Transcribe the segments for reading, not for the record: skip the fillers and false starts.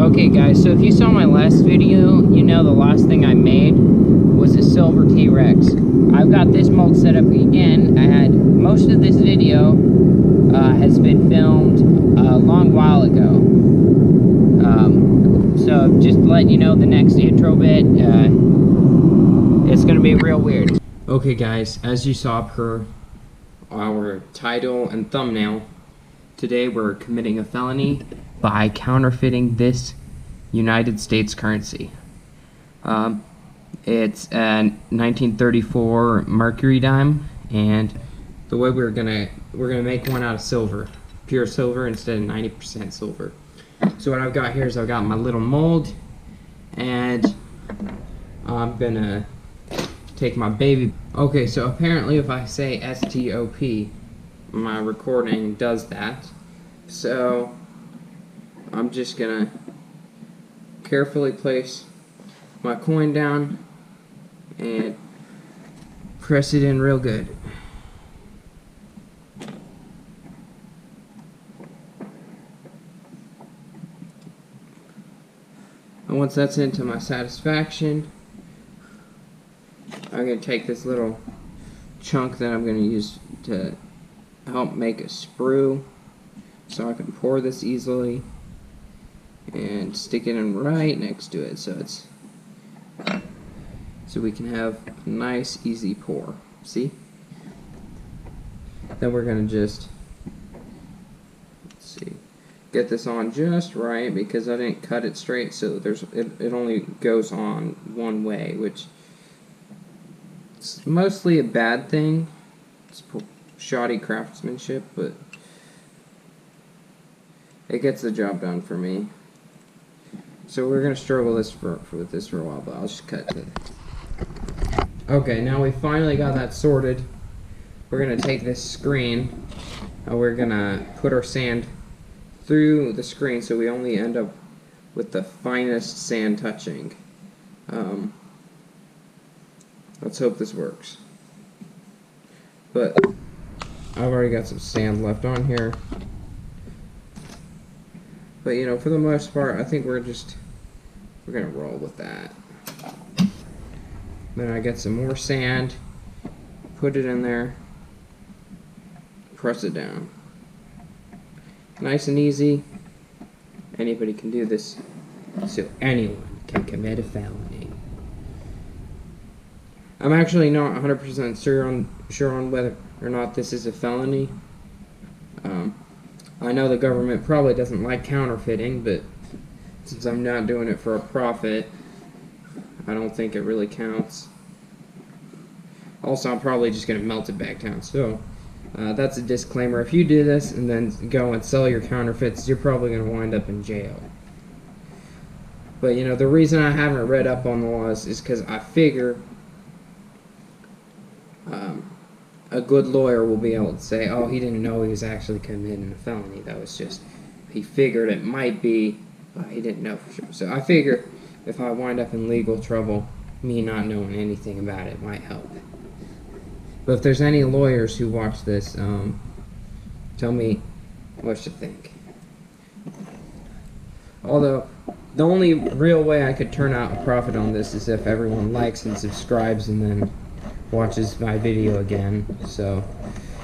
Okay guys, so if you saw my last video, you know the last thing I made was a silver T-Rex. I've got this mold set up again. I had most of this video has been filmed a long while ago. So just letting you know the next intro bit, it's gonna be real weird. Okay guys, as you saw per our title and thumbnail, today we're committing a felony by counterfeiting this United States currency. It's a 1934 Mercury dime, and the way we're gonna make one out of silver, pure silver instead of 90% silver. So what I've got here is I've got my little mold, and I'm gonna take my baby. Okay, so apparently if I say STOP, my recording does that. So I'm just gonna carefully place my coin down and press it in real good. And once that's into my satisfaction, I'm going to take this little chunk that I'm going to use to help make a sprue, so I can pour this easily and stick it in right next to it, so we can have a nice easy pour. See? Then we're going to just, let's see, get this on just right, because I didn't cut it straight, so it only goes on one way, which is mostly a bad thing. It's shoddy craftsmanship, but it gets the job done for me. So we're gonna struggle with this for a while, but I'll just cut to it. Okay, now we finally got that sorted. We're gonna take this screen and we're gonna put our sand through the screen so we only end up with the finest sand touching. Let's hope this works. But I've already got some sand left on here. But you know, for the most part, I think we're gonna roll with that. Then I get some more sand, put it in there, press it down. Nice and easy. Anybody can do this, so anyone can commit a felony. I'm actually not 100% sure on whether or not this is a felony. I know the government probably doesn't like counterfeiting, but since I'm not doing it for a profit, I don't think it really counts. Also, I'm probably just going to melt it back down. So, that's a disclaimer. If you do this and then go and sell your counterfeits, you're probably going to wind up in jail. But, you know, the reason I haven't read up on the laws is because I figure a good lawyer will be able to say, oh, he didn't know he was actually committing a felony. That was just, he figured it might be, but he didn't know for sure. So I figure if I wind up in legal trouble, me not knowing anything about it might help. But if there's any lawyers who watch this, tell me what you think. Although, the only real way I could turn out a profit on this is if everyone likes and subscribes and then watches my video again. So,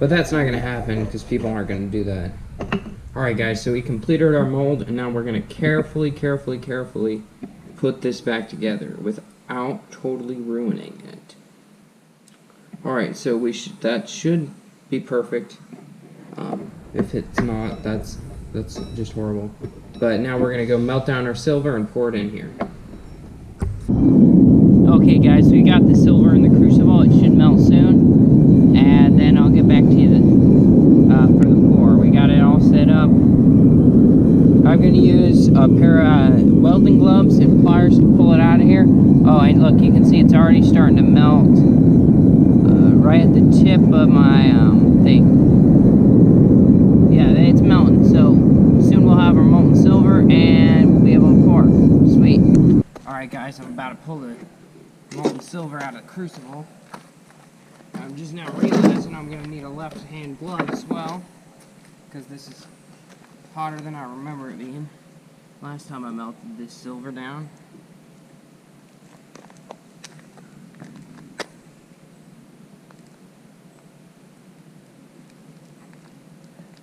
but that's not going to happen because people aren't going to do that. Alright guys, so we completed our mold, and now we're going to carefully put this back together without totally ruining it. Alright, so that should be perfect. If it's not, that's just horrible. But now we're going to go melt down our silver and pour it in here. Okay guys, so we got the silver in the crucible. It should melt soon, and then I'll get back to you for the pour. We got it all set up. I'm going to use a pair of welding gloves and pliers to pull it out of here. Oh, and look, you can see it's already starting to melt right at the tip of my thing. Yeah, it's melting, so soon we'll have our molten silver and we'll be able to pour. Sweet. Alright guys, I'm about to pull the molten silver out of the crucible. I'm just now realizing I'm going to need a left hand glove as well, because this is hotter than I remember it being. last time I melted this silver down.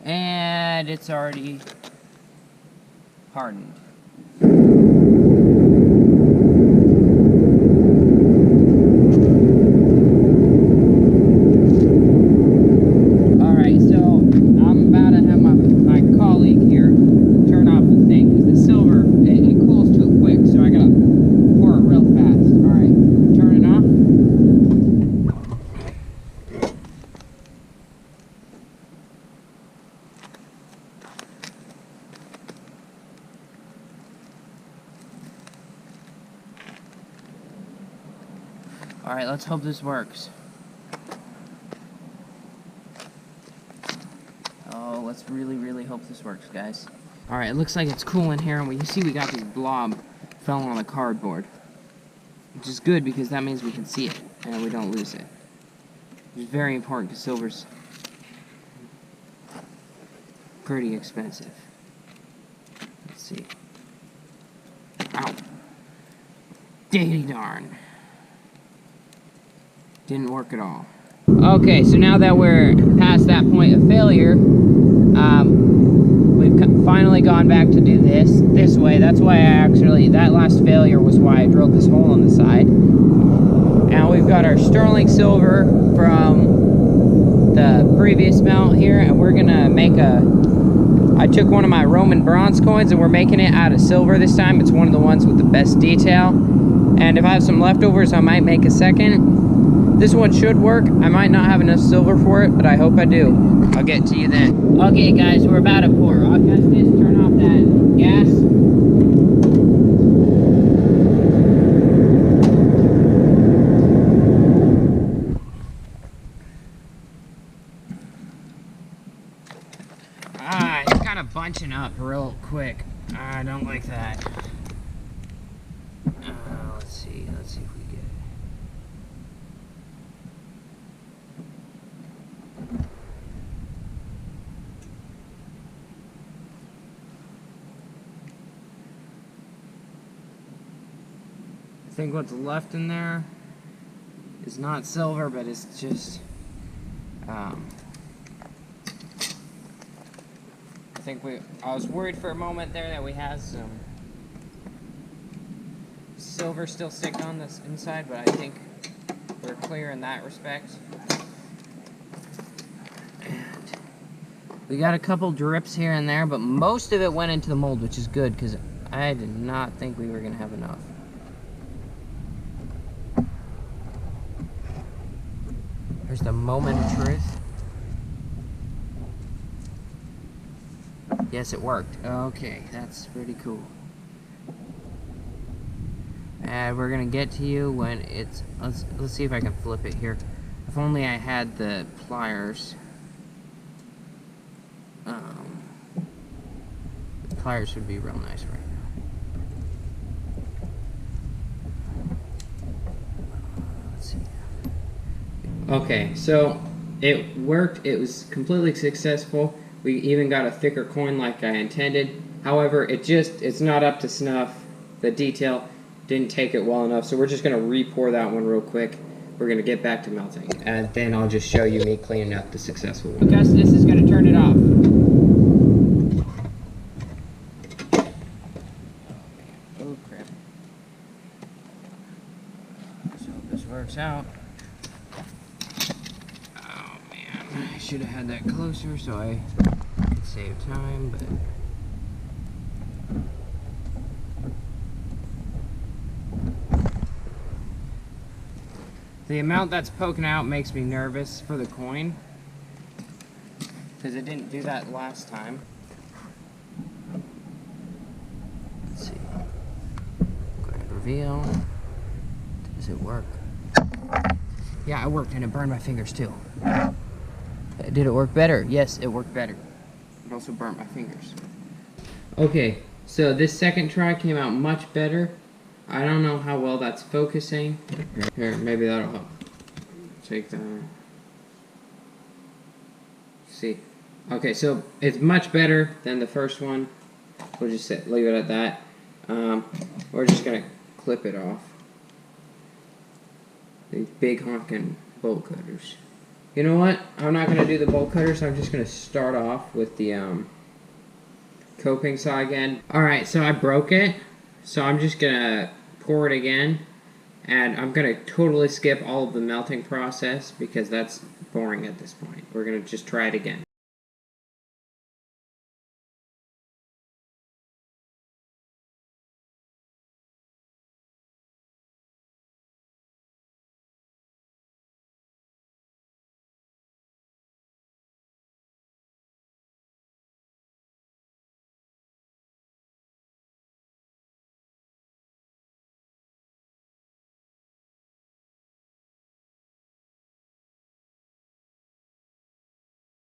And it's already hardened. Alright, so I'm about to have my colleague here turn off the thing, because the silver, it cools too quick, so I gotta pour it real fast. Alright, turn it off. Alright, let's hope this works. Oh, let's really, really hope this works, guys. Alright, it looks like it's cool in here, and you see we got this blob fell on the cardboard. Which is good, because that means we can see it, and we don't lose it. Which is very important, because silver's pretty expensive. Let's see. Ow. Diggity darn. Didn't work at all. Okay, so now that we're past that point of failure, we've finally gone back to do this way. That's why that last failure was why I drilled this hole on the side. And we've got our sterling silver from the previous melt here, and we're gonna make I took one of my Roman bronze coins and we're making it out of silver this time. It's one of the ones with the best detail. And if I have some leftovers, I might make a second. This one should work. I might not have enough silver for it, but I hope I do. I'll get to you then. Okay, guys, we're about to pour. I'll just turn off that gas. It's kind of bunching up real quick. I don't like that. Let's see if we get it. I think what's left in there is not silver, but it's just I think I was worried for a moment there that we had some silver still sticking on this inside, but I think we're clear in that respect. And we got a couple drips here and there, but most of it went into the mold, which is good, because I did not think we were going to have enough. Here's the moment of truth. Yes, it worked. Okay, that's pretty cool. And we're gonna get to you when it's. Let's see if I can flip it here. If only I had the pliers. The pliers would be real nice right now. Let's see. Okay, so it worked. It was completely successful. We even got a thicker coin like I intended. However, it's not up to snuff. The detail didn't take it well enough, so we're just going to re-pour that one real quick. We're going to get back to melting, and then I'll just show you me cleaning up the successful one. Gus, this is going to turn it off. Oh, crap. So this works out. I should have had that closer so I could save time, but the amount that's poking out makes me nervous for the coin, because it didn't do that last time. Let's see. Grand reveal. Does it work? Yeah, it worked, and it burned my fingers too. Did it work better? Yes, it worked better. It also burnt my fingers. Okay, so this second try came out much better. I don't know how well that's focusing. Here, maybe that'll help. Take that. See. Okay, so it's much better than the first one. we'll just leave it at that. We're just gonna clip it off. These big honking bolt cutters. You know what? I'm not gonna do the bolt cutters. I'm just gonna start off with the coping saw again. All right, so I broke it. So I'm just gonna pour it again, and I'm gonna totally skip all of the melting process because that's boring at this point. We're gonna just try it again.